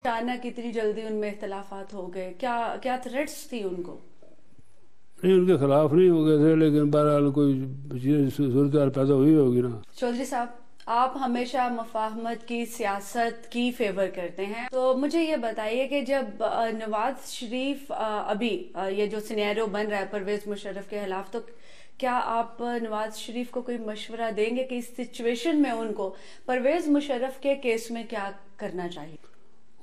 اچانک اتنی جلدی ان میں اختلافات ہو گئے، کیا تھریٹس تھی ان کو؟ نہیں، ان کے خلاف نہیں ہو گئے تھے، لیکن بہرحال کوئی صورتحال پیدا ہوئی ہوگی نا۔ چودھری صاحب، آپ ہمیشہ مفاہمت کی سیاست کی فیور کرتے ہیں، تو مجھے یہ بتائیے کہ جب نواز شریف ابھی یہ جو سینیریو بن رہا ہے پرویز مشرف کے خلاف، تو کیا آپ نواز شریف کو کوئی مشورہ دیں گے کہ اس سچویشن میں ان کو پرویز مشرف کے کیس میں کیا کرنا چاہیے؟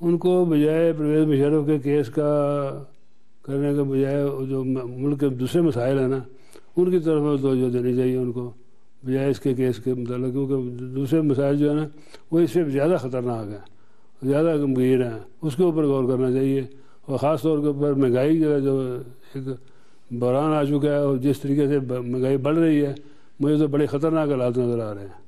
ان کو بجائے پرویز مشرف کے کیس کا کرنے کے بجائے جو ملک کے دوسرے مسائل ہیں نا، ان کی طرف توجہ دینی چاہیے ان کو، بجائے اس کے کیس کے متعلق، کیونکہ دوسرے مسائل جو ہے نا وہ اس سے زیادہ خطرناک ہیں، زیادہ گمبھیر ہیں، اس کے اوپر غور کرنا چاہیے۔ اور خاص طور کے اوپر مہنگائی جو ایک بحران آ چکا ہے، اور جس طریقے سے مہنگائی بڑھ رہی ہے، مجھے تو بڑے خطرناک حالات نظر آ رہے ہیں۔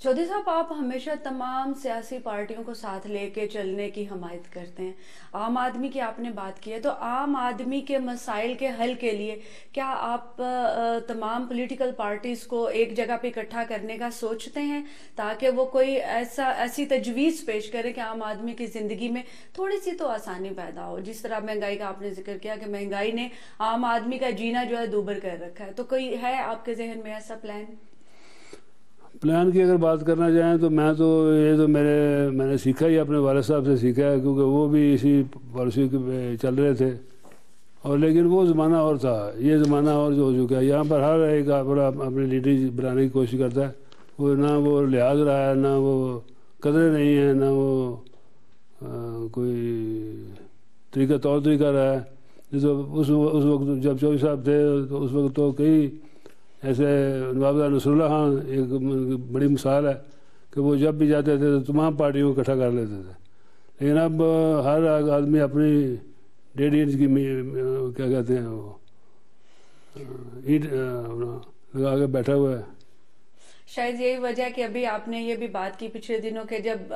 چودھری صاحب، آپ ہمیشہ تمام سیاسی پارٹیوں کو ساتھ لے کے چلنے کی حمایت کرتے ہیں۔ عام آدمی کی آپ نے بات کی ہے، تو عام آدمی کے مسائل کے حل کے لیے کیا آپ تمام پولیٹیکل پارٹیز کو ایک جگہ پہ اکٹھا کرنے کا سوچتے ہیں، تاکہ وہ کوئی ایسی تجویز پیش کرے کہ عام آدمی کی زندگی میں تھوڑی سی تو آسانی پیدا ہو؟ جس طرح مہنگائی کا آپ نے ذکر کیا کہ مہنگائی نے عام آدمی کا جینا جو ہے دوبر کر رکھا ہے، تو کوئی ہے آپ کے ذہن میں ایسا پلان کی اگر بات کرنا چاہیں تو یہ تو میں نے سیکھا ہی اپنے والد صاحب سے سیکھا ہے، کیونکہ وہ بھی اسی پالیسی پہ چل رہے تھے، اور لیکن وہ زمانہ اور تھا، یہ زمانہ اور جو ہو چکا ہے۔ یہاں پر ہر ایک اپنی لیڈر بنانے کی کوشش کرتا ہے، وہ نہ وہ لحاظ رہا ہے، نہ وہ قدریں نہیں ہیں، نہ وہ کوئی طور طریقہ رہا ہے۔ اس وقت جب چودھری صاحب تھے تو اس وقت تو کئی ایسے نواب نصر اللہ خان ایک بڑی مثال ہے کہ وہ جب بھی جاتے تھے تو تمام پارٹیوں کو اکٹھا کر لیتے تھے، لیکن اب ہر آدمی اپنی 1.5 انچ کی کیا کہتے ہیں وہ اینٹ لگا کے بیٹھا ہوا ہے۔ شاید یہی وجہ ہے کہ ابھی آپ نے یہ بھی بات کی پچھلے دنوں کہ جب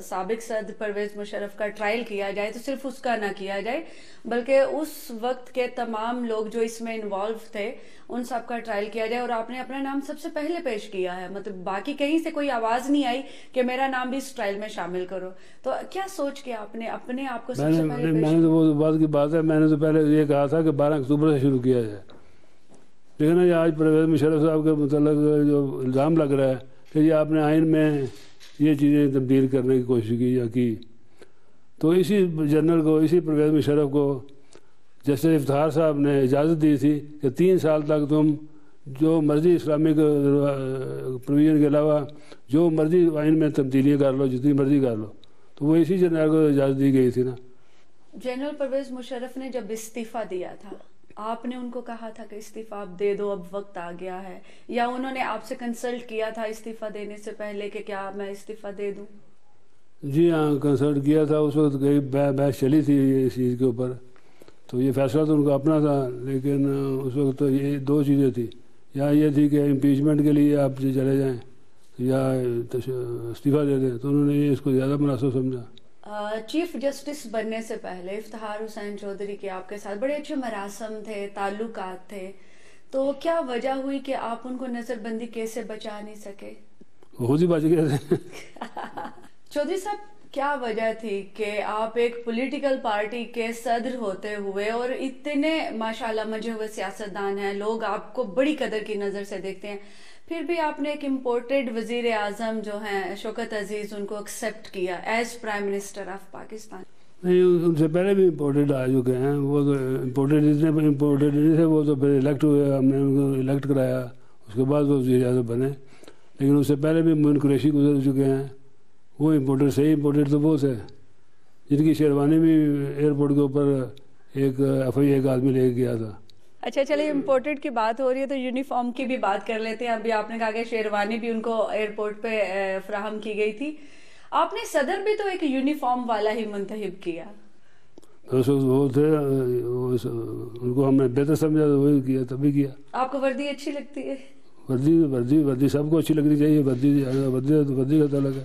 سابق صدر پرویز مشرف کا ٹرائل کیا جائے تو صرف اس کا نہ کیا جائے، بلکہ اس وقت کے تمام لوگ جو اس میں انوالو تھے ان سب کا ٹرائل کیا جائے، اور آپ نے اپنا نام سب سے پہلے پیش کیا ہے، مطلب باقی کہیں سے کوئی آواز نہیں آئی کہ میرا نام بھی اس ٹرائل میں شامل کرو۔ تو کیا سوچ کے آپ نے اپنے آپ کو سب سے پہلے میں نے تو وہ بات کی بات ہے، میں نے تو پہلے یہ کہا تھا کہ 12 اکتوبر سے شروع کیا جائے، لیکن آج پرویز مشرف صاحب کے متعلق جو الزام لگ رہا ہے کہ یہ آپ نے آئین میں یہ چیزیں تبدیل کرنے کی کوشش کی یا کی، تو اسی جنرل کو، اسی پرویز مشرف کو جسٹس افتخار صاحب نے اجازت دی تھی کہ 3 سال تک تم جو مرضی اسلامک پروویژن کے علاوہ جو مرضی آئین میں تبدیلیاں کر لو، جتنی مرضی کر لو، تو وہ اسی جنرل کو اجازت دی گئی تھی نا۔ جنرل پرویز مشرف نے جب استعفیٰ دیا تھا، آپ نے ان کو کہا تھا کہ استعفیٰ آپ دے دو، اب وقت آ گیا ہے، یا انہوں نے آپ سے کنسلٹ کیا تھا استعفیٰ دینے سے پہلے کہ کیا میں استعفیٰ دے دوں؟ جی ہاں، کنسلٹ کیا تھا، اس وقت کئی بحث چلی تھی اس چیز کے اوپر، تو یہ فیصلہ تو ان کا اپنا تھا، لیکن اس وقت تو یہ 2 چیزیں تھیں، یا یہ تھی کہ امپیچمنٹ کے لیے آپ چلے جائیں یا استعفیٰ دے دیں، تو انہوں نے اس کو زیادہ مناسب سمجھا۔ چیف جسٹس بننے سے پہلے افتخار حسین چودھری کے آپ کے ساتھ بڑے اچھے مراسم تھے، تعلقات تھے، تو کیا وجہ ہوئی کہ آپ ان کو نظر بندی کیسے بچا نہیں سکے؟ خود ہی بچ گئے تھے۔ چودھری صاحب، کیا وجہ تھی کہ آپ ایک پولیٹیکل پارٹی کے صدر ہوتے ہوئے اور اتنے ماشاءاللہ مجھے ہوئے سیاستدان ہیں، لوگ آپ کو بڑی قدر کی نظر سے دیکھتے ہیں، پھر بھی آپ نے ایک امپورٹڈ وزیر اعظم جو ہیں شوکت عزیز ان کو ایکسیپٹ کیا as prime minister of Pakistan? نہیں، ان سے پہلے بھی امپورٹڈ آ چکے ہیں، وہ تو امپورٹڈ نہیں تھے، وہ تو پھر الیکٹ ہوئے، ہم نے ان کو الیکٹ کرایا، اس کے بعد وہ وزیر اعظم بنے، لیکن اس سے پہلے بھی معین قریشی گزر چکے ہیں، وہ امپورٹڈ، صحیح امپورٹڈ تو وہ تھے جن کی شیروانی بھی ایئرپورٹ کے اوپر ایک FIA کا آدمی لے کے گیا تھا۔ اچھا چلیے، امپورٹڈ کی بات ہو رہی ہے تو یونیفارم کی بھی بات کر لیتے ہیں۔ ابھی آپ نے کہا کہ شیروانی بھی ان کو ایئرپورٹ پہ فراہم کی گئی تھی، آپ نے صدر بھی تو ایک یونیفارم والا ہی منتخب کیا۔ وہ تھے، ان کو ہم نے بہتر سمجھا تو وہی کیا، تبھی کیا۔ آپ کو وردی اچھی لگتی ہے؟ وردی سب کو اچھی لگنی چاہیے، وردی کا تعلق ہے۔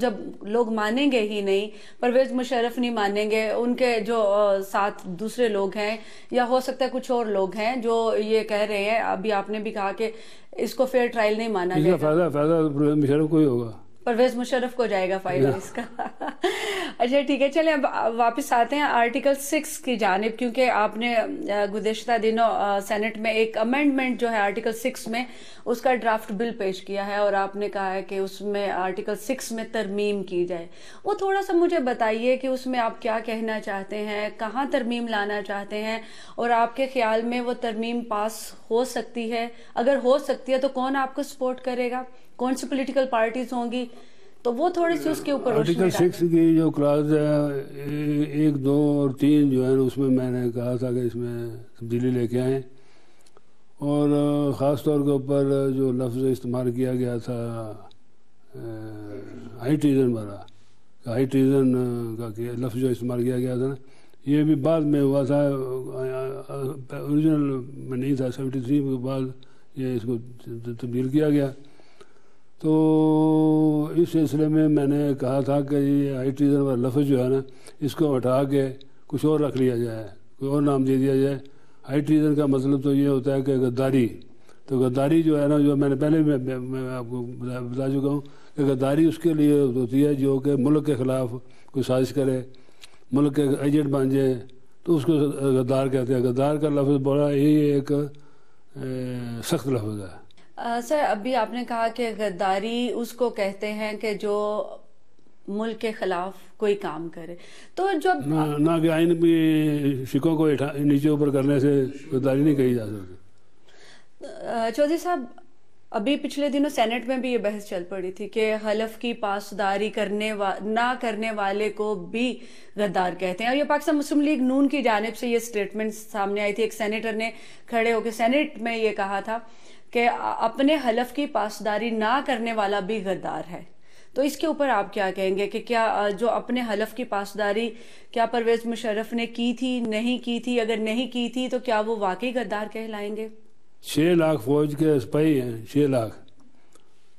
جب لوگ مانیں گے ہی نہیں، پرویز مشرف نہیں مانیں گے، ان کے جو ساتھ دوسرے لوگ ہیں یا ہو سکتا ہے کچھ اور لوگ ہیں جو یہ کہہ رہے ہیں، ابھی آپ نے بھی کہا کہ اس کو فیئر ٹرائل نہیں مانا جائے گا، فائدہ پرویز مشرف کو ہی ہوگا، پرویز مشرف کو جائے گا فائدہ اس کا۔ اچھا ٹھیک ہے، چلیں اب واپس آتے ہیں آرٹیکل 6 کی جانب، کیونکہ آپ نے گزشتہ دنوں سینٹ میں ایک امینڈمنٹ جو ہے آرٹیکل 6 میں اس کا ڈرافٹ بل پیش کیا ہے، اور آپ نے کہا ہے کہ اس میں آرٹیکل 6 میں ترمیم کی جائے۔ وہ تھوڑا سا مجھے بتائیے کہ اس میں آپ کیا کہنا چاہتے ہیں، کہاں ترمیم لانا چاہتے ہیں، اور آپ کے خیال میں وہ ترمیم پاس ہو سکتی ہے؟ اگر ہو سکتی ہے تو کون آپ کو سپورٹ کرے گا، کون سی پولیٹیکل پارٹیز ہوں گی؟ تو وہ تھوڑی سی اس کے اوپر آرٹیکل 6 کی جو کلاس ہے 1، 2 اور 3 جو ہے اس میں میں نے کہا تھا کہ اس میں تبدیلی لے کے آئیں، اور خاص طور کے اوپر جو لفظ استعمال کیا گیا تھا ہائی ٹریزن والا، ہائی ٹریزن کا لفظ جو استعمال کیا گیا تھا نا، یہ بھی بعد میں ہوا تھا، اوریجنل میں نہیں تھا، 73 کے بعد یہ اس کو تبدیل کیا گیا۔ تو اس سلسلے میں نے کہا تھا کہ یہ ہائی ٹریزن والا لفظ جو ہے نا اس کو ہٹا کے کچھ اور رکھ لیا جائے، کوئی اور نام دے دیا جائے۔ ہائی ٹریزن کا مطلب تو یہ ہوتا ہے کہ غداری، تو غداری جو ہے نا، جو میں نے پہلے میں آپ کو بتا چکا ہوں کہ غداری اس کے لیے ہوتی ہے جو کہ ملک کے خلاف کوئی سازش کرے، ملک کے ایجنٹ بن جائے، تو اس کو غدار کہتے ہیں۔ غدار کا لفظ بڑا ہی ایک سخت لفظ ہے۔ سر ابھی آپ نے کہا کہ غداری اس کو کہتے ہیں کہ جو ملک کے خلاف کوئی کام کرے، تو جب نہ کہ آئین بھی شکوں کو نیچے اوپر کرنے سے غداری نہیں کہی جا سکتی۔ چودھری صاحب، ابھی پچھلے دنوں سینٹ میں بھی یہ بحث چل پڑی تھی کہ حلف کی پاسداری نہ کرنے والے کو بھی غدار کہتے ہیں، اور یہ پاکستان مسلم لیگ نون کی جانب سے یہ سٹیٹمنٹ سامنے آئی تھی۔ ایک سینیٹر نے کھڑے ہو کے سینٹ میں یہ کہا تھا کہ اپنے حلف کی پاسداری نہ کرنے والا بھی غدار ہے۔ تو اس کے اوپر آپ کیا کہیں گے کہ کیا جو اپنے حلف کی پاسداری کیا پرویز مشرف نے کی تھی، نہیں کی تھی؟ اگر نہیں کی تھی تو کیا وہ واقعی غدار کہلائیں گے؟ 6 لاکھ فوج کے سپاہی ہیں،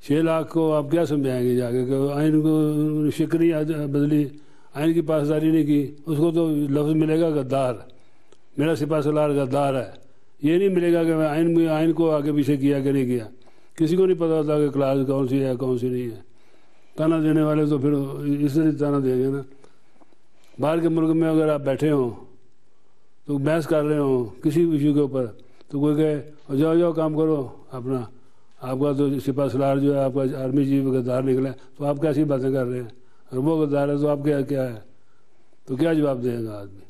6 لاکھ کو آپ کیا سمجھائیں گے جا کے کہ آئین کو شکری بدلی، آئین کی پاسداری نہیں کی؟ اس کو تو لفظ ملے گا غدار، میرا سپاہ سالار غدار ہے۔ یہ نہیں ملے گا کہ میں آئین کو آگے پیچھے کیا کہ نہیں کیا۔ کسی کو نہیں پتا ہوتا کہ کلاس کون سی ہے کون سی نہیں ہے۔ تانا دینے والے تو پھر اس طرح تانا دیں گے نا۔ باہر کے ملک میں اگر آپ بیٹھے ہوں تو بحث کر رہے ہوں کسی ایشو کے اوپر، تو کوئی کہے جاؤ کام کرو اپنا، آپ کا تو سپاہ سالار جو ہے آپ کا آرمی چیف غدار نکلا، تو آپ کیسی باتیں کر رہے ہیں؟ اگر وہ غدار ہے تو آپ کیا ہے؟ تو کیا جواب دے گا آدمی؟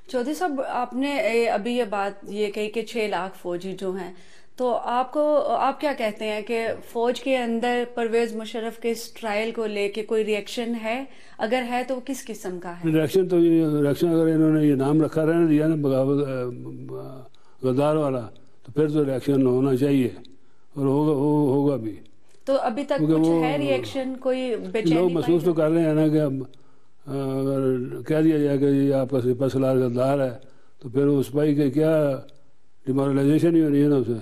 چودھری صاحب، آپ نے ابھی یہ بات یہ کہی کہ 6 لاکھ فوجی جو ہیں، تو آپ کیا کہتے ہیں کہ فوج کے اندر پرویز مشرف کے اس ٹرائل کو لے کے کوئی ریئیکشن ہے؟ اگر ہے تو کس قسم کا ہے؟ ریئیکشن اگر انہوں نے یہ نام رکھا رہنا دیا نا بغاوت غدار والا، تو پھر تو ریئیکشن ہونا چاہیے، اور ہوگا بھی۔ تو ابھی تک کچھ ہے ریئیکشن؟ کوئی بے چینی لوگ محسوس تو کر رہے ہیں نا کہ اب اگر کہہ دیا جائے کہ یہ آپ کا سپاہ سالار غدار ہے، تو پھر اس سپاہی کے کیا ڈیمورلائزیشن ہی ہونی ہے نا اسے۔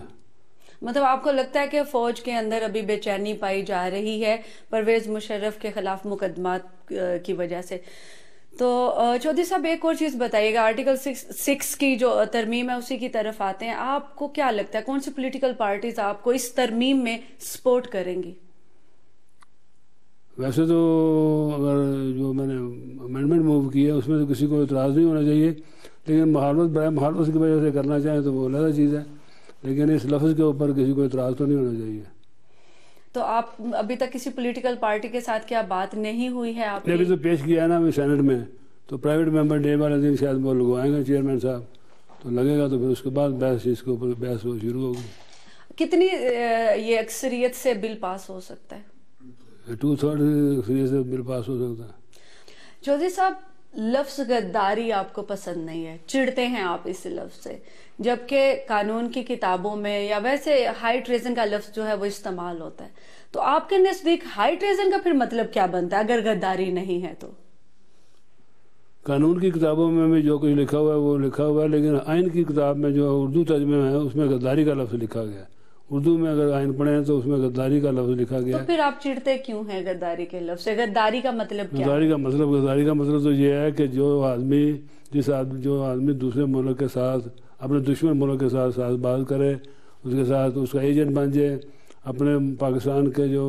مطلب آپ کو لگتا ہے کہ فوج کے اندر ابھی بے چینی پائی جا رہی ہے پرویز مشرف کے خلاف مقدمات کی وجہ سے؟ تو چودھری صاحب ایک اور چیز بتائیے گا، آرٹیکل 6 کی جو ترمیم ہے اسی کی طرف آتے ہیں، آپ کو کیا لگتا ہے کون سی پولیٹیکل پارٹیز آپ کو اس ترمیم میں سپورٹ کریں گی؟ ویسے تو اگر جو میں نے امینڈمنٹ موو کی ہے اس میں تو کسی کو اعتراض نہیں ہونا چاہیے، لیکن برائے محالت کی وجہ سے کرنا چاہیں تو وہ علیحدہ چیز ہے، لیکن اس لفظ کے اوپر کسی کو اعتراض تو نہیں ہونا چاہیے۔ تو آپ ابھی تک کسی پولیٹیکل پارٹی کے ساتھ کیا بات نہیں ہوئی ہے آپ؟ ابھی تو پیش کیا ہے نا سینٹ میں، تو پرائیویٹ ممبر ڈے والے دن شاید وہ لگوائیں گے چیئرمین صاحب، تو لگے گا تو پھر اس کے بعد بحث اس کے اوپر بحث شروع ہوگی۔ کتنی یہ اکثریت سے بل پاس ہو سکتا ہے؟ 2/3 اکثریت سے بل پاس ہو سکتا ہے۔ چودھری صاحب، لفظ غداری آپ کو پسند نہیں ہے، چڑھتے ہیں آپ اس لفظ سے، جبکہ قانون کی کتابوں میں یا ویسے ہائی ٹریزن کا لفظ جو ہے وہ استعمال ہوتا ہے، تو آپ کے نزدیک ہائی ٹریزن کا پھر مطلب کیا بنتا ہے اگر غداری نہیں ہے تو؟ قانون کی کتابوں میں بھی جو کچھ لکھا ہوا ہے وہ لکھا ہوا ہے، لیکن آئین کی کتاب میں جو اردو ترجمے میں ہے اس میں غداری کا لفظ لکھا گیا ہے، اردو میں اگر آئین پڑھیں تو اس میں غداری کا لفظ لکھا گیا تو ہے. پھر آپ چڑھتے کیوں ہیں غداری کے لفظ سے؟ غداری کا مطلب کیا ہے؟ غداری کا مطلب تو یہ ہے کہ جو آدمی دوسرے ملک کے ساتھ، اپنے دشمن ملک کے ساتھ ساز باز کرے، اس کے ساتھ اس کا ایجنٹ بن جائے، اپنے پاکستان کے جو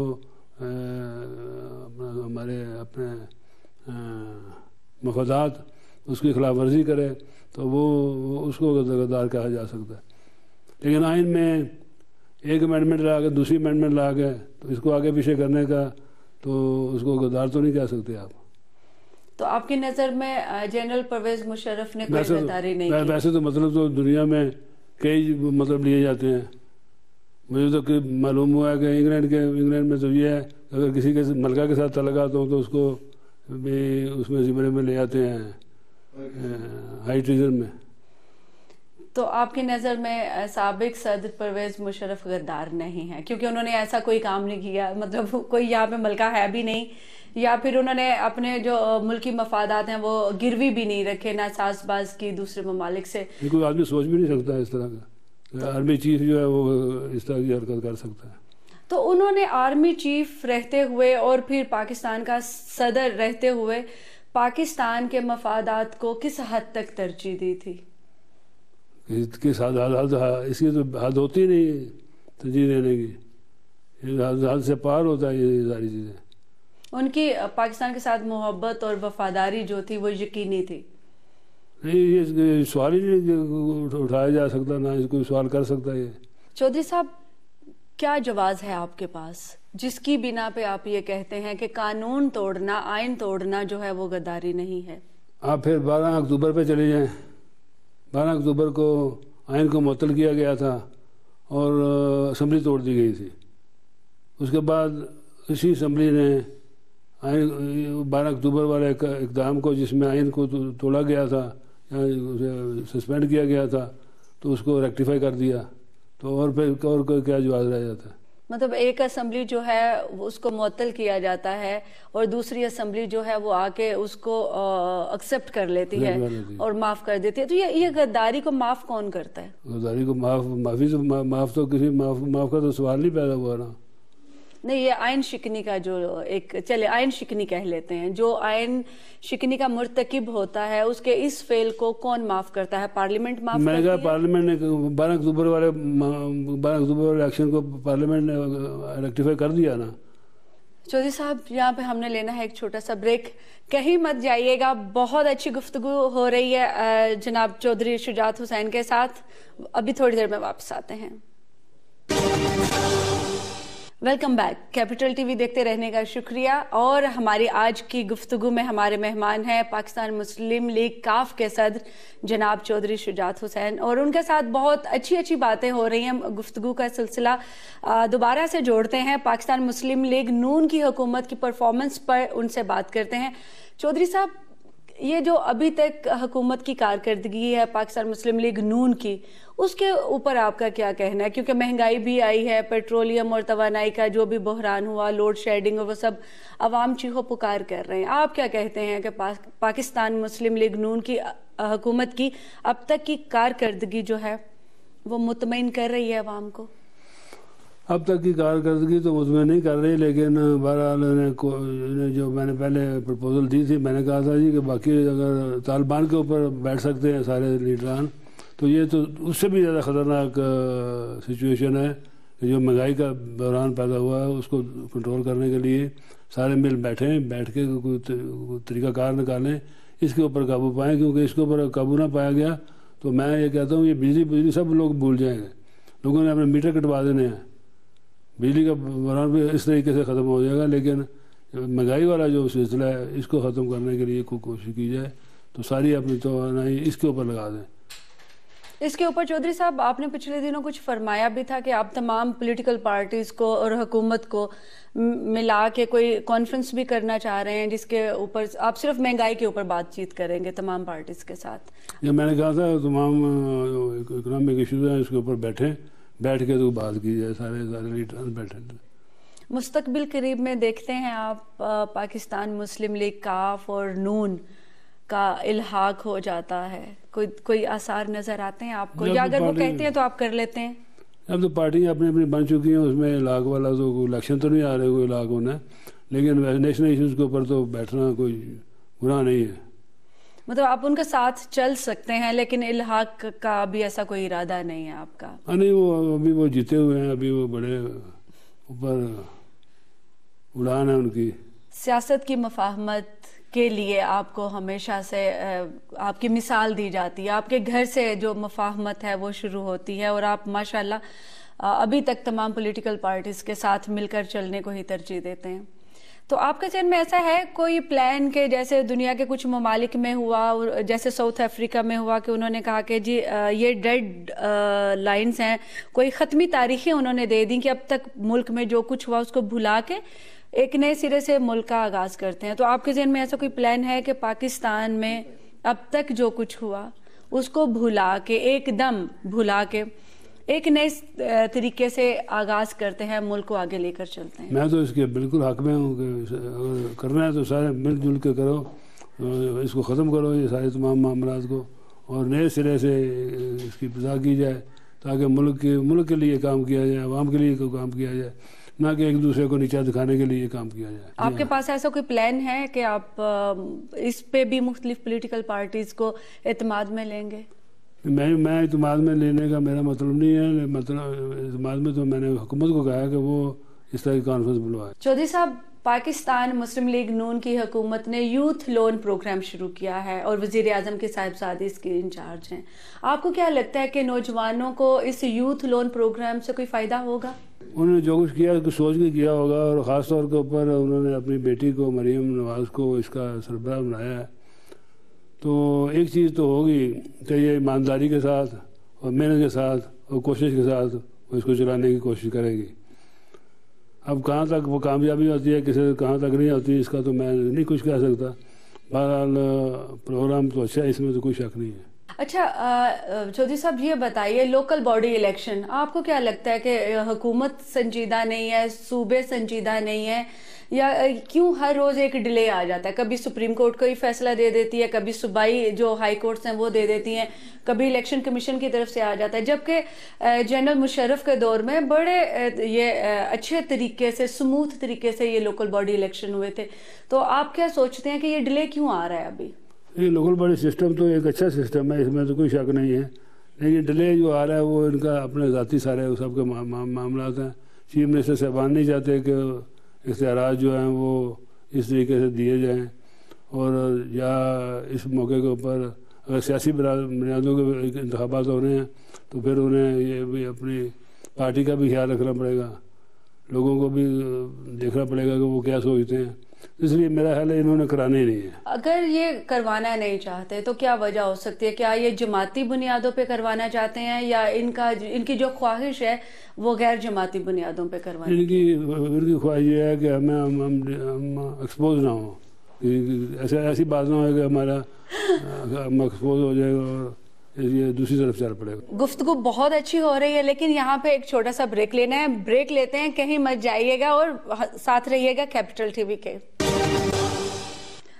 ہمارے اپنے مفادات اس کی خلاف ورزی کرے تو وہ اس کو غدار کہا جا سکتا ہے. لیکن آئین میں ایک امینڈمنٹ لا کے دوسری امینڈمنٹ لا کے تو اس کو آگے پیچھے کرنے کا، تو اس کو غدار تو نہیں کہہ سکتے آپ. تو آپ کی نظر میں جنرل پرویز مشرف نے کوئی غداری نہیں کی؟ ویسے تو مطلب تو دنیا میں کئی مطلب لیے جاتے ہیں. مجھے تو معلوم ہوا ہے کہ انگلینڈ میں تو یہ ہے اگر کسی کے ملکہ کے ساتھ تعلقات ہوں تو اس کو بھی اس میں زمرے میں لے جاتے ہیں ہائی ٹریزن میں. تو آپ کی نظر میں سابق صدر پرویز مشرف غدار نہیں ہے کیونکہ انہوں نے ایسا کوئی کام نہیں کیا، مطلب کوئی یہاں پہ ملکہ ہے بھی نہیں، یا پھر انہوں نے اپنے جو ملکی مفادات ہیں وہ گروی بھی نہیں رکھے، نہ ساز باز کی دوسرے ممالک سے؟ کوئی آدمی سوچ بھی نہیں سکتا اس طرح کا. آرمی چیف جو ہے وہ اس طرح کی حرکت کر سکتا ہے. تو انہوں نے آرمی چیف رہتے ہوئے اور پھر پاکستان کا صدر رہتے ہوئے پاکستان کے مفادات کو کس حد تک ترجیح دی تھی؟ کس حد اس کی تو حد ہوتی نہیں ترجیح دینے کی، حد سے پار ہوتا ہے یہ ساری چیزیں. ان کی پاکستان کے ساتھ محبت اور وفاداری جو تھی وہ یقینی تھی؟ نہیں، یہ سوال ہی نہیں اٹھایا جا سکتا، نہ اس کوئی سوال کر سکتا. یہ چودھری صاحب کیا جواز ہے آپ کے پاس جس کی بنا پہ آپ یہ کہتے ہیں کہ قانون توڑنا، آئین توڑنا جو ہے وہ غداری نہیں ہے؟ آپ پھر 12 اکتوبر پہ چلے جائیں. 12 اکتوبر کو آئین کو معطل کیا گیا تھا اور اسمبلی توڑ دی گئی تھی. اس کے بعد اسی اسمبلی نے 12 اکتوبر والے اقدام کو، جس میں آئین کو توڑا گیا تھا یا اسے سسپینڈ کیا گیا تھا، تو اس کو ریکٹیفائی کر دیا. تو اور پھر اور کیا جواز رہ جاتا ہے؟ مطلب ایک اسمبلی جو ہے اس کو معطل کیا جاتا ہے اور دوسری اسمبلی جو ہے وہ آ کے اس کو ایکسیپٹ کر لیتی ہے اور معاف کر دیتی ہے. تو یہ غداری کو معاف کون کرتا ہے؟ غداری کو معاف تو کسی معاف کا تو سوال نہیں پیدا ہوا نا. نہیں، یہ آئین شکنی کا جو ایک چلے آئین شکنی کہہ لیتے ہیں، جو آئین شکنی کا مرتکب ہوتا ہے اس کے اس فعل کو کون معاف کرتا ہے؟ پارلیمنٹ معاف کرتی ہے؟ میں نے کہا پارلیمنٹ نے 12 اکتوبر والے ایکشن کو پارلیمنٹ نے ریکٹیفائی کر دیا نا. چودھری صاحب یہاں پہ ہم نے لینا ہے ایک چھوٹا سا بریک، کہیں مت جائیے گا. بہت اچھی گفتگو ہو رہی ہے جناب چودھری شجاعت حسین کے ساتھ، ابھی تھوڑی دیر میں واپس آتے ہیں. Welcome back. Capital T V دیکھتے رہنے کا شکریہ. اور ہماری آج کی گفتگو میں ہمارے مہمان ہیں پاکستان مسلم لیگ کاف کے صدر جناب چودھری شجاعت حسین، اور ان کے ساتھ بہت اچھی باتیں ہو رہی ہیں. گفتگو کا سلسلہ دوبارہ سے جوڑتے ہیں، پاکستان مسلم لیگ نون کی حکومت کی پرفارمنس پر ان سے بات کرتے ہیں. چودھری صاحب، یہ جو ابھی تک حکومت کی کارکردگی ہے پاکستان مسلم لیگ نون کی، اس کے اوپر آپ کا کیا کہنا ہے؟ کیونکہ مہنگائی بھی آئی ہے، پیٹرولیم اور توانائی کا جو بھی بحران ہوا، لوڈ شیڈنگ، اور وہ سب عوام چیخو پکار کر رہے ہیں. آپ کیا کہتے ہیں کہ پاکستان مسلم لیگ نون کی حکومت کی اب تک کی کارکردگی جو ہے وہ مطمئن کر رہی ہے عوام کو؟ اب تک کی کارکردگی تو مطمئن نہیں کر رہی، لیکن بہرحال جو میں نے پہلے پرپوزل دی تھی، میں نے کہا تھا جی کہ باقی اگر طالبان کے اوپر بیٹھ سکتے ہیں سارے لیڈران، تو یہ تو اس سے بھی زیادہ خطرناک سچویشن ہے کہ جو مہنگائی کا بحران پیدا ہوا ہے اس کو کنٹرول کرنے کے لیے سارے مل بیٹھ کے کوئی طریقہ کار نکالیں، اس کے اوپر قابو پائیں. کیونکہ اس کے اوپر قابو نہ پایا گیا تو میں یہ کہتا ہوں یہ بجلی سب لوگ بھول جائیں گے. لوگوں نے اپنے میٹر کٹوا دینے ہیں، بجلی کا بحران بھی اس طریقے سے ختم ہو جائے گا. لیکن مہنگائی والا جو سلسلہ ہے اس کو ختم کرنے کے لیے کوشش کی جائے تو ساری اپنی توانائی اس کے اوپر لگا دیں. اس کے اوپر چودھری صاحب آپ نے پچھلے دنوں کچھ فرمایا بھی تھا کہ آپ تمام پولیٹیکل پارٹیز کو اور حکومت کو ملا کے کوئی کانفرنس بھی کرنا چاہ رہے ہیں جس کے اوپر آپ صرف مہنگائی کے اوپر بات چیت کریں گے تمام پارٹیز کے ساتھ. یہ میں نے کہا تھا تمام اکنامک ایشوز ہیں اس کے اوپر بیٹھ کے تو بات کی جائے، سارے لیڈر بیٹھے. مستقبل قریب میں دیکھتے ہیں آپ پاکستان مسلم لیگ کاف اور نون کا الحاق ہو جاتا ہے، کوئی آثار نظر آتے ہیں آپ کو، یا اگر وہ کہتے ہیں تو آپ کر لیتے ہیں؟ اب تو پارٹیاں اپنی اپنی بن چکی ہیں، اس میں لاکھ والا تو کوئی الیکشن تو نہیں آ رہے کوئی لاکھ ہونا ہے، لیکن نیشنل ایشوز کے اوپر تو بیٹھنا کوئی گناہ نہیں ہے. مطلب آپ ان کے ساتھ چل سکتے ہیں لیکن الحاق کا بھی ایسا کوئی ارادہ نہیں ہے آپ کا؟ نہیں، وہ ابھی وہ جیتے ہوئے ہیں، ابھی وہ بڑے اوپر اڑان ہے ان کی. سیاست کی مفاہمت کے لیے آپ کو ہمیشہ سے آپ کی مثال دی جاتی ہے، آپ کے گھر سے جو مفاہمت ہے وہ شروع ہوتی ہے، اور آپ ماشاءاللہ ابھی تک تمام پولیٹیکل پارٹیز کے ساتھ مل کر چلنے کو ہی ترجیح دیتے ہیں. تو آپ کے ذہن میں ایسا ہے کوئی پلان کہ جیسے دنیا کے کچھ ممالک میں ہوا، جیسے ساؤتھ افریقہ میں ہوا کہ انہوں نے کہا کہ جی یہ ڈیڈ لائنز ہیں، کوئی ختمی تاریخیں انہوں نے دے دیں کہ اب تک ملک میں جو کچھ ہوا اس کو بھلا کے ایک نئے سرے سے ملک کا آغاز کرتے ہیں. تو آپ کے ذہن میں ایسا کوئی پلان ہے کہ پاکستان میں اب تک جو کچھ ہوا اس کو بھلا کے، ایک دم بھلا کے ایک نئے طریقے سے آغاز کرتے ہیں، ملک کو آگے لے کر چلتے ہیں؟ میں تو اس کے بالکل حق میں ہوں کہ اگر کرنا ہے تو سارے مل جل کے کرو، اس کو ختم کرو یہ سارے تمام معاملات کو، اور نئے سرے سے اس کی ابتدا کی جائے تاکہ ملک کے لیے کام کیا جائے، عوام کے لیے کام کیا جائے، نہ کہ ایک دوسرے کو نیچا دکھانے کے لیے کام کیا جائے. آپ کے پاس ایسا کوئی پلان ہے کہ آپ اس پہ بھی مختلف پولیٹیکل پارٹیز کو اعتماد میں لیں گے؟ میں اعتماد میں لینے کا میرا مطلب نہیں ہے، مطلب اعتماد میں تو میں نے حکومت کو کہا ہے کہ وہ اس طرح کی کانفرنس بلوائے. چودھری صاحب، پاکستان مسلم لیگ نون کی حکومت نے یوتھ لون پروگرام شروع کیا ہے اور وزیر اعظم کے صاحبزادے اس کے انچارج ہیں. آپ کو کیا لگتا ہے کہ نوجوانوں کو اس یوتھ لون پروگرام سے کوئی فائدہ ہوگا؟ انہوں نے جو کچھ کیا اس کو سوچ کے کیا ہوگا، اور خاص طور کے اوپر انہوں نے اپنی بیٹی کو مریم نواز کو اس کا سربراہ بنایا ہے. تو ایک چیز تو ہوگی کہ یہ ایمانداری کے ساتھ اور محنت کے ساتھ اور کوشش کے ساتھ وہ اس کو چلانے کی کوشش کرے گی. اب کہاں تک وہ کامیابی ہوتی ہے، کہاں تک نہیں ہوتی، اس کا تو میں نہیں کچھ کہہ سکتا. بہرحال پروگرام تو اچھا ہے، اس میں تو کوئی شک نہیں ہے. اچھا چودھری صاحب، یہ بتائیے لوکل باڈی الیکشن آپ کو کیا لگتا ہے کہ حکومت سنجیدہ نہیں ہے، صوبے سنجیدہ نہیں ہے، یا کیوں ہر روز ایک ڈیلے آ جاتا ہے؟ کبھی سپریم کورٹ کوئی فیصلہ دے دیتی ہے، کبھی صوبائی جو ہائی کورٹس ہیں وہ دے دیتی ہیں، کبھی الیکشن کمیشن کی طرف سے آ جاتا ہے، جبکہ جنرل مشرف کے دور میں بڑے یہ اچھے طریقے سے، سموتھ طریقے سے یہ لوکل باڈی الیکشن ہوئے تھے. تو آپ کیا سوچتے ہیں کہ یہ ڈیلے کیوں آ رہا ہے ابھی؟ یہ لوکل باڈی سسٹم تو ایک اچھا سسٹم ہے، اس میں تو کوئی شک نہیں ہے، لیکن ڈیلے جو آ رہا ہے وہ ان کا اپنے ذاتی سارے سب کے معاملات ہیں. چیف منسٹر صاحبان نہیں چاہتے کہ اختیارات جو ہیں وہ اس طریقے سے دیے جائیں، اور یا اس موقع کے اوپر اگر سیاسی بنیادوں کے انتخابات ہو رہے ہیں تو پھر انہیں یہ بھی اپنی پارٹی کا بھی خیال رکھنا پڑے گا، لوگوں کو بھی دیکھنا پڑے گا کہ وہ کیا سوچتے ہیں. اس لیے میرا خیال ہے انہوں نے کرانے ہی نہیں ہے. اگر یہ کروانا نہیں چاہتے تو کیا وجہ ہو سکتی ہے؟ کیا یہ جماعتی بنیادوں پہ کروانا چاہتے ہیں، یا ان کی جو خواہش ہے وہ غیر جماعتی بنیادوں پہ کروانا؟ ان کی خواہش یہ ہے کہ ہم ایکسپوز نہ ہوں، ایسی بات نہ ہو کہ ہم ایکسپوز ہو جائے گا اور یہ دوسری طرف چل پڑے گا. گفتگو بہت اچھی ہو رہی ہے، لیکن یہاں پہ ایک چھوٹا سا بریک لینا ہے. بریک لیتے ہیں، کہیں مت جائیے گا اور ساتھ رہیے گا کیپٹل ٹی وی کے.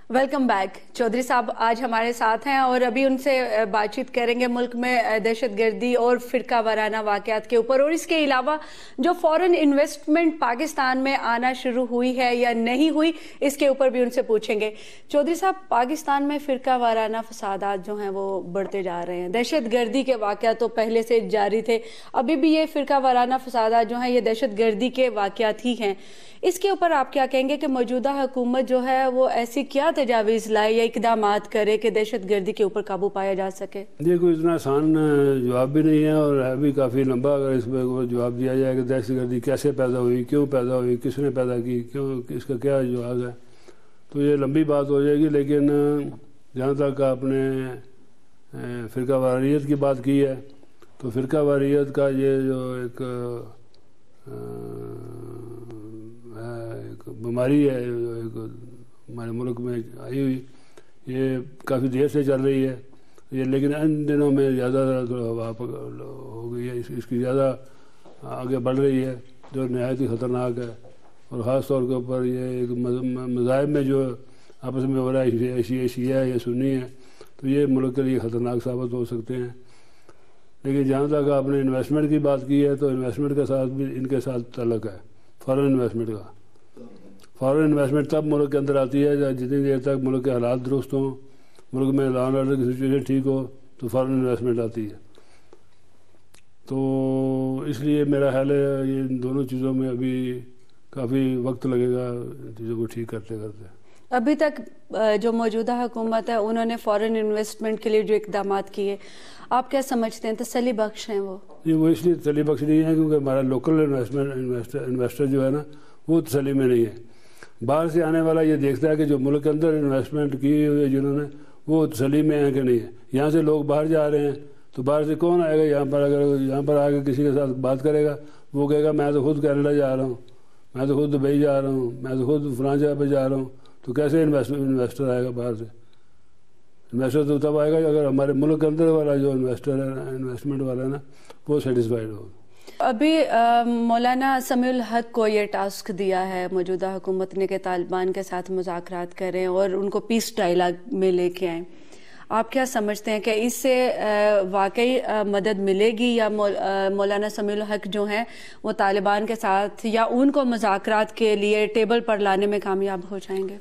Welcome back. چودھری صاحب آج ہمارے ساتھ ہیں اور ابھی ان سے بات چیت کریں گے ملک میں دہشت گردی اور فرقہ وارانہ واقعات کے اوپر، اور اس کے علاوہ جو فورن انویسٹمنٹ پاکستان میں آنا شروع ہوئی ہے یا نہیں ہوئی اس کے اوپر بھی ان سے پوچھیں گے. چودھری صاحب، پاکستان میں فرقہ وارانہ فسادات جو ہیں وہ بڑھتے جا رہے ہیں. دہشت گردی کے واقعات تو پہلے سے جاری تھے، ابھی بھی یہ فرقہ وارانہ فسادات جو ہیں یہ دہشت گردی کے واقعات ہی ہیں. اس کے اوپر آپ کیا کہیں گے کہ موجودہ حکومت جو ہے وہ ایسی کیا تجاویز لائے یا اقدامات کرے کہ دہشت گردی کے اوپر قابو پایا جا سکے؟ یہ کوئی اتنا آسان جواب بھی نہیں ہے، اور ہے بھی کافی لمبا. اگر اس پہ جواب دیا جائے کہ دہشت گردی کیسے پیدا ہوئی، کیوں پیدا ہوئی، کس نے پیدا کی، کیوں، اس کا کیا جواب ہے، تو یہ لمبی بات ہو جائے گی. لیکن جہاں تک آپ نے فرقہ واریت کی بات کی ہے تو فرقہ واریت کا یہ جو ایک بیماری ہے ایک ہمارے ملک میں آئی ہوئی، یہ کافی دیر سے چل رہی ہے یہ، لیکن ان دنوں میں زیادہ ہو گئی ہے، اس کی زیادہ آگے بڑھ رہی ہے، جو نہایت ہی خطرناک ہے. اور خاص طور کے اوپر یہ ایک مذاہب میں جو آپس میں ہو رہا ہے، شیعہ ہے یا سنی ہے، تو یہ ملک کے لیے خطرناک ثابت ہو سکتے ہیں. لیکن جہاں تک آپ نے انویسٹمنٹ کی بات کی ہے تو انویسٹمنٹ کے ساتھ بھی ان کے ساتھ تعلق ہے، فارن انویسٹمنٹ کا۔ فارن انویسٹمنٹ تب ملک کے اندر آتی ہے جتنی دیر تک ملک کے حالات درست ہوں، ملک میں لا اینڈ آرڈر کی سچویشن ٹھیک ہو تو فارن انویسٹمنٹ آتی ہے۔ تو اس لیے میرا خیال ہے یہ ان دونوں چیزوں میں ابھی کافی وقت لگے گا چیزوں کو ٹھیک کرتے کرتے۔ ابھی تک جو موجودہ حکومت ہے انہوں نے فارن انویسٹمنٹ کے لیے جو اقدامات کیے، آپ کیا سمجھتے ہیں تسلی بخش ہیں وہ؟ نہیں، وہ اس لیے تسلی بخش نہیں ہے کیونکہ ہمارا لوکل انویسٹر جو ہے نا وہ تسلی میں نہیں ہے۔ باہر سے آنے والا یہ دیکھتا ہے کہ جو ملک کے اندر انویسٹمنٹ کی ہوئی ہے جنہوں نے، وہ تسلی میں ہے کہ نہیں ہے۔ یہاں سے لوگ باہر جا رہے ہیں تو باہر سے کون آئے گا یہاں پر؟ اگر یہاں پر آ کے کسی کے ساتھ بات کرے گا وہ کہے گا میں تو خود کینیڈا جا رہا ہوں، میں تو خود دبئی جا رہا ہوں، میں تو خود فلاں جگہ پہ جا رہا ہوں۔ تو کیسے انویسٹر آئے گا باہر سے؟ انویسٹر تو تب آئے گا اگر ہمارے ملک کے اندر والا جو انویسٹر ہے، انویسٹمنٹ والا ہے نا، وہ سیٹسفائیڈ ہو۔ ابھی مولانا سمیع الحق کو یہ ٹاسک دیا ہے موجودہ حکومت نے کہ طالبان کے ساتھ مذاکرات کریں اور ان کو پیس ڈائلاگ میں لے کے آئیں۔ آپ کیا سمجھتے ہیں کہ اس سے واقعی مدد ملے گی یا مولانا سمیع الحق جو ہیں وہ طالبان کے ساتھ یا ان کو مذاکرات کے لیے ٹیبل پر لانے میں کامیاب ہو جائیں گے؟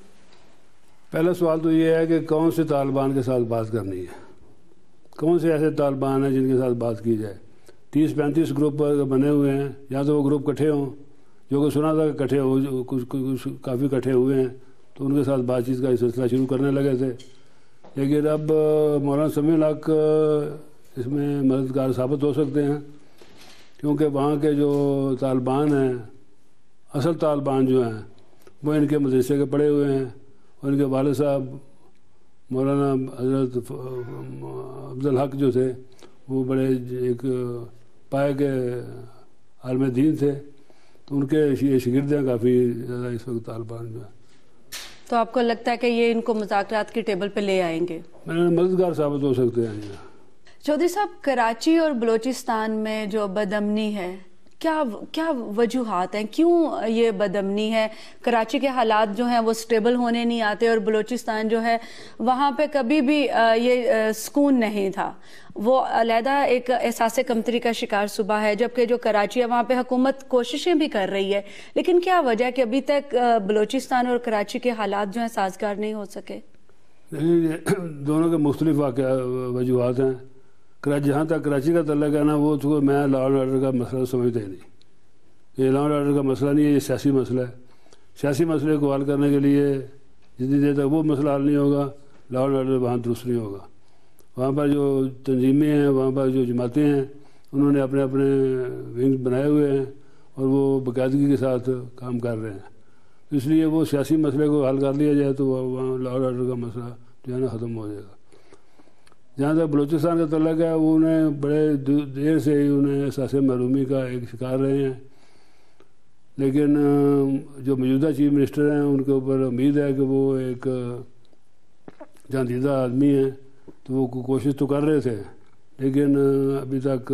پہلا سوال تو یہ ہے کہ کون سے طالبان کے ساتھ بات کرنی ہے، کون سے ایسے طالبان ہیں جن کے ساتھ بات کی جائے؟ 30-35 گروپ بنے ہوئے ہیں، یا تو وہ گروپ کٹھے ہوں، جو کہ سنا تھا کہ کٹھے ہو کچھ کافی کٹھے ہوئے ہیں تو ان کے ساتھ بات چیت کا سلسلہ شروع کرنے لگے تھے۔ لیکن اب مولانا سمیع الحق اس میں مددگار ثابت ہو سکتے ہیں کیونکہ وہاں کے جو طالبان ہیں، اصل طالبان جو ہیں وہ ان کے مدرسے کے پڑھے ہوئے ہیں، اور ان کے والد صاحب مولانا حضرت عبدالحق جو تھے وہ بڑے ایک پائے کے عالم دین تھے، تو ان کے شاگرد ہیں کافی زیادہ اس وقت طالبان جو ہیں۔ تو آپ کو لگتا ہے کہ یہ ان کو مذاکرات کے ٹیبل پہ لے آئیں گے؟ مددگار ثابت ہو سکتے ہیں۔ چودھری صاحب، کراچی اور بلوچستان میں جو بدامنی ہے، کیا وجوہات ہیں؟ کیوں یہ بدامنی ہے؟ کراچی کے حالات جو ہیں وہ سٹیبل ہونے نہیں آتے، اور بلوچستان جو ہے وہاں پہ کبھی بھی یہ سکون نہیں تھا، وہ علیحدہ ایک احساس کمتری کا شکار صوبہ ہے، جبکہ جو کراچی ہے وہاں پہ حکومت کوششیں بھی کر رہی ہے، لیکن کیا وجہ ہے کہ ابھی تک بلوچستان اور کراچی کے حالات جو ہیں سازگار نہیں ہو سکے؟ دونوں کے مختلف وجوہات ہیں۔ جہاں تک کراچی کا تعلق ہے نا، وہ تو میں لا اینڈ آرڈر کا مسئلہ سمجھتا ہی نہیں۔ یہ لا اینڈ آرڈر کا مسئلہ نہیں ہے، یہ سیاسی مسئلہ ہے۔ سیاسی مسئلے کو حل کرنے کے لیے جتنی دیر تک وہ مسئلہ حل نہیں ہوگا، لا اینڈ آرڈر وہاں درست نہیں ہوگا۔ وہاں پر جو تنظیمیں ہیں، وہاں پر جو جماعتیں ہیں، انہوں نے اپنے اپنے ونگز بنائے ہوئے ہیں اور وہ باقاعدگی کے ساتھ کام کر رہے ہیں۔ اس لیے وہ سیاسی مسئلے کو حل کر لیا جائے تو وہاں لا اینڈ آرڈر کا مسئلہ جو ہے نا ختم ہو جائے گا۔ جہاں تک بلوچستان کا تعلق ہے، وہ انہیں بڑے دیر سے ہی انہیں احساس محرومی کا ایک شکار رہے ہیں، لیکن جو موجودہ چیف منسٹر ہیں ان کے اوپر امید ہے کہ وہ ایک جاندیدہ آدمی ہیں، تو وہ کوشش تو کر رہے تھے، لیکن ابھی تک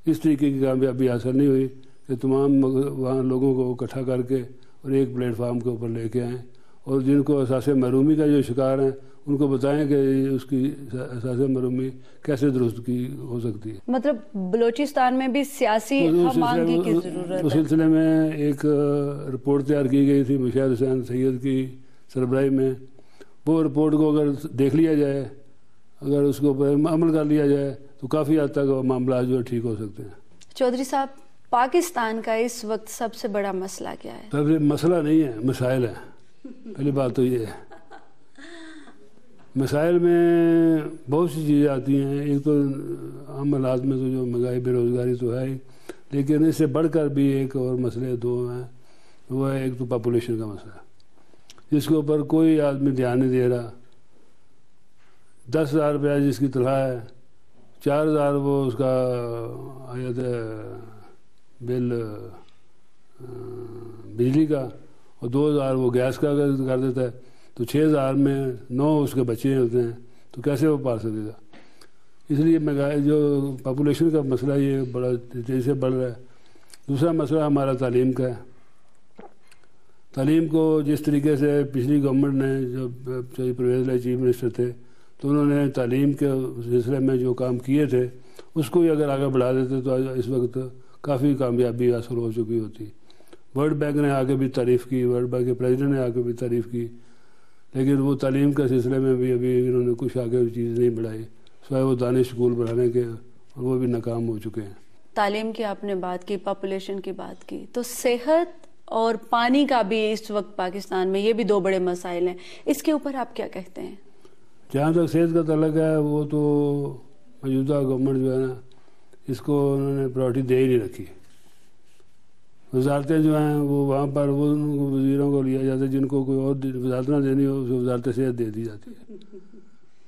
اس طریقے کی کامیابی حاصل نہیں ہوئی کہ تمام وہاں لوگوں کو اکٹھا کر کے اور ایک پلیٹ فارم کے اوپر لے کے آئیں، اور جن کو احساس محرومی کا جو شکار ہیں ان کو بتائیں کہ اس کی احساس محرومی کیسے درست کی ہو سکتی ہے۔ مطلب بلوچستان میں بھی سیاسی ہم آہنگی کی ضرورت ہے۔ اس سلسلے میں ایک رپورٹ تیار کی گئی تھی مشاہد حسین سید کی سربراہی میں، وہ رپورٹ کو اگر دیکھ لیا جائے، اگر اس کو عمل کر لیا جائے تو کافی حد تک معاملات جو ٹھیک ہو سکتے ہیں۔ چودھری صاحب، پاکستان کا اس وقت سب سے بڑا مسئلہ کیا ہے؟ سب سے مسئلہ نہیں ہے، مسائل ہیں۔ پہلی بات تو یہ ہے، مسائل میں بہت سی چیزیں آتی ہیں۔ ایک تو عام حالات میں تو جو مہنگائی، بے روزگاری تو ہے ہی، لیکن اس سے بڑھ کر بھی ایک اور مسئلے دو ہیں، وہ ہے ایک تو پاپولیشن کا مسئلہ، جس کے اوپر کوئی آدمی دھیان نہیں دے رہا۔ 10,000 روپیہ جس کی تنخواہ ہے، 4,000 وہ اس کا آیا تھا بل بجلی کا، اور 2,000 وہ گیس کا کر دیتا ہے، تو 6,000 میں 9 اس کے بچے ہوتے ہیں، تو کیسے وہ پال سکے گا؟ اس لیے مہنگائی جو پاپولیشن کا مسئلہ یہ بڑا تیزی سے بڑھ رہا ہے۔ دوسرا مسئلہ ہمارا تعلیم کا ہے۔ تعلیم کو جس طریقے سے پچھلی گورنمنٹ نے، جب پرویز لائی چیف منسٹر تھے، تو انہوں نے تعلیم کے سلسلے میں جو کام کیے تھے اس کو ہی اگر آگے بڑھا دیتے تو اس وقت کافی کامیابی حاصل ہو چکی ہوتی. ورلڈ بینک نے آ کے بھی تعریف کی, ورلڈ بینک کے پریزیڈنٹ نے آ کے بھی تعریف کی, لیکن وہ تعلیم کے سلسلے میں بھی ابھی انہوں نے کچھ آگے چیز نہیں بڑھائی, سوائے وہ دانش اسکول بڑھانے کے, اور وہ بھی ناکام ہو چکے ہیں. تعلیم کی آپ نے بات کی, پاپولیشن کی بات کی, تو صحت اور پانی کا بھی اس وقت پاکستان میں یہ بھی دو بڑے مسائل ہیں, اس کے اوپر آپ کیا کہتے ہیں؟ جہاں تک صحت کا تعلق ہے وہ تو موجودہ گورنمنٹ جو ہے نا اس کو انہوں نے پرائرٹی دے ہی نہیں رکھی. وزارتیں جو ہیں وہ وہاں پر وہ وزیروں کو لیا جاتا ہے جن کو کوئی اور وزارت نہ دینی ہو, اسے وزارت صحت دے دی جاتی ہے.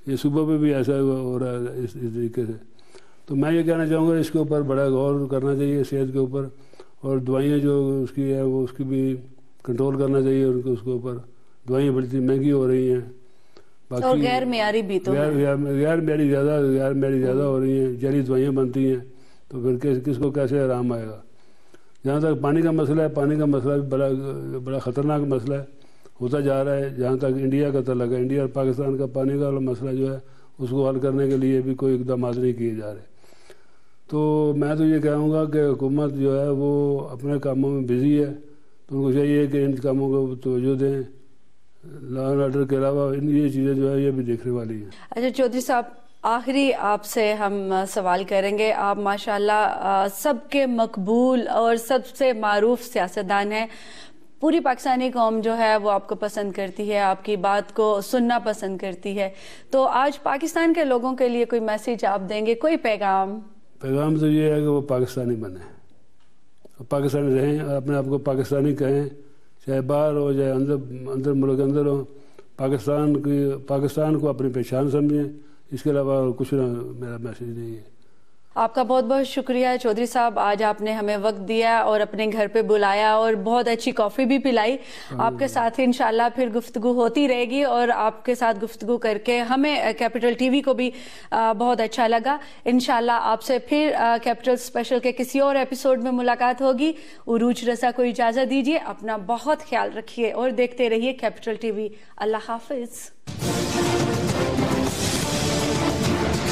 یہ صوبہ پہ بھی ایسا ہو رہا ہے اس طریقے سے. تو میں یہ کہنا چاہوں گا اس کے اوپر بڑا غور کرنا چاہیے, صحت کے اوپر, اور دوائیاں جو اس کی ہے وہ اس کی بھی کنٹرول کرنا چاہیے. ان کو اس کے اوپر دوائیاں بڑی مہنگی ہو رہی ہیں, اور غیر معیاری بھی, تو غیر معیاری زیادہ ہو رہی ہیں, جعلی دوائیاں بنتی ہیں, تو پھر کس کو کیسے آرام آئے گا. جہاں تک پانی کا مسئلہ ہے, پانی کا مسئلہ بھی بڑا خطرناک مسئلہ ہے, ہوتا جا رہا ہے. جہاں تک انڈیا کا تعلق ہے, انڈیا اور پاکستان کا پانی کا مسئلہ جو ہے اس کو حل کرنے کے لیے بھی کوئی اقدامات نہیں کیے جا رہے. تو میں تو یہ کہوں گا کہ حکومت جو ہے وہ اپنے کاموں میں بزی ہے, تو ان کو چاہیے کہ ان کاموں کو توجہ دیں. لا اینڈ آرڈر کے علاوہ یہ چیزیں جو ہے یہ بھی دیکھنے والی ہیں. اچھا چودھری صاحب, آخری آپ سے ہم سوال کریں گے. آپ ماشاءاللہ سب کے مقبول اور سب سے معروف سیاستدان ہیں. پوری پاکستانی قوم جو ہے وہ آپ کو پسند کرتی ہے, آپ کی بات کو سننا پسند کرتی ہے. تو آج پاکستان کے لوگوں کے لیے کوئی میسیج آپ دیں گے, کوئی پیغام؟ پیغام تو یہ ہے کہ وہ پاکستانی بنیں, پاکستانی رہیں, اپنے آپ کو پاکستانی کہیں, چاہے باہر ہو چاہے اندر ملک اندر ہو. پاکستان کو اپنی پہچان سمجھیں, اس کے علاوہ کچھ نہ, میرا میسیج نہیں ہے. آپ کا بہت بہت شکریہ چودھری صاحب, آج آپ نے ہمیں وقت دیا اور اپنے گھر پہ بلایا اور بہت اچھی کافی بھی پلائی. آپ کے ساتھ انشاءاللہ پھر گفتگو ہوتی رہے گی, اور آپ کے ساتھ گفتگو کر کے ہمیں کیپٹل ٹی وی کو بھی بہت اچھا لگا. انشاءاللہ آپ سے پھر کیپٹل اسپیشل کے کسی اور ایپیسوڈ میں ملاقات ہوگی. عروج رضا کو اجازت دیجیے, اپنا بہت خیال رکھیے اور دیکھتے رہیے کیپٹل ٹی وی. اللہ حافظ.